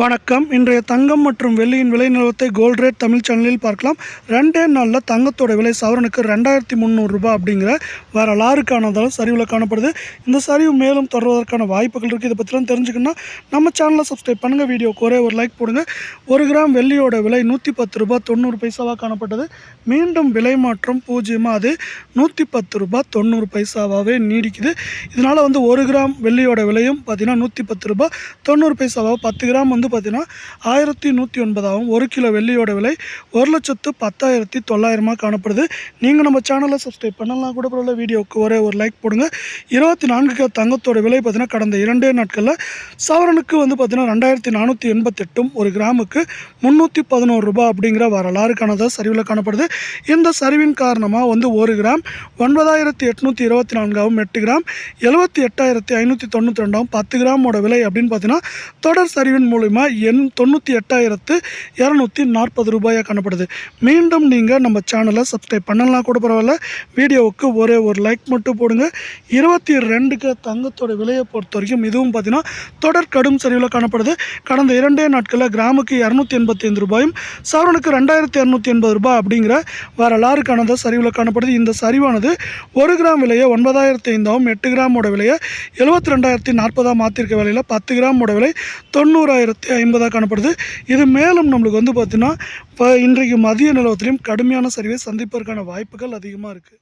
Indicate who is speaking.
Speaker 1: வணக்கம். இன்றைய தங்கம் மற்றும் வெள்ளியின் விலை நிலவரத்தை கோல்ட் ரேட் தமிழ் சேனலில் பார்க்கலாம். 2 நாளில் தங்கத்தோட விலை சவரனுக்கு 2300 ரூபாய் அப்படிங்கிற வரலாறுக்கானதால் சரிவில் காணப்படுது. இந்த சரிவு மேலும் தொடர்வதற்கான வாய்ப்புகள் இருக்குது. இதை பற்றிலாம் தெரிஞ்சுக்கணும்னா நம்ம சேனலை சப்ஸ்கிரைப் பண்ணுங்கள். வீடியோக்கு ஒரே ஒரு லைக் போடுங்க. 1 கிராம் வெள்ளியோட விலை 110 ரூபாய் 90 பைசாவாக காணப்பட்டது. மீண்டும் விலை மாற்றம் பூஜ்ஜியமாக அது 110 ரூபாய் 90 பைசாவாகவே நீடிக்குது. இதனால் 1 கிராம் வெள்ளியோட விலையும் பார்த்தீங்கன்னா 110 ரூபாய் 90 பைசாவாக, 10 கிராம் பார்த்தீங்கன்னா 1109 ஆகும். 1 கிலோ வெள்ளியோட விலை 1,10,900 காணப்படுது. நீங்கள் நம்ம சேனலை சப்ஸ்கிரைப் பண்ணலாம் கூட பரவாயில்ல. வீடியோவுக்கு ஒரே ஒரு லைக் போடுங்க. 24 தங்கத்தோட விலை பார்த்தீங்கன்னா கடந்த 2 நாட்களில் சவரனுக்கு பார்த்தீங்கன்னா 2488, 1 கிராமுக்கு 311 ரூபாய் அப்படிங்கிற வரலாறுக்கானதாக சரிவில் காணப்படுது. இந்த சரிவின் காரணமாக 1 கிராம் 9824 ஆகும். 8 கிராம் 78,592 ஆகும். 10 கிராமோட விலை அப்படின்னு பார்த்தீங்கன்னா தொடர் சரிவின் மூலமாக 98,240 ரூபாயாக காணப்படுது. மீண்டும் நீங்கள் நம்ம சேனலை சப்ஸ்கிரைப் பண்ணலாம் கூட பரவாயில்ல. வீடியோவுக்கு ஒரே ஒரு லைக் மட்டும் போடுங்க. 22 தங்கத்தோட விலையை பொறுத்த வரைக்கும் இதுவும் பார்த்தீங்கன்னா தொடர் கடும் சரிவில் காணப்படுது. கடந்த 2 நாட்களில் கிராமுக்கு 285 ரூபாயும் சவரனுக்கு 2280 ரூபாய் அப்படிங்கிற வரலாறுக்கானதாக சரிவில் காணப்படுது. இந்த சரிவானது 1 கிராம் விலையை 9005 ஆகும். 8 கிராமோட விலையை 72,040 மாற்றிருக்க வேலையில் 10 கிராமோட விலை 90,050 காணப்படுது. இது மேலும் நம்மளுக்கு பார்த்தீங்கன்னா இன்றைக்கு மதிய நிலவரத்திலையும் கடுமையான சரிவை சந்திப்பதற்கான வாய்ப்புகள் அதிகமாக இருக்குது.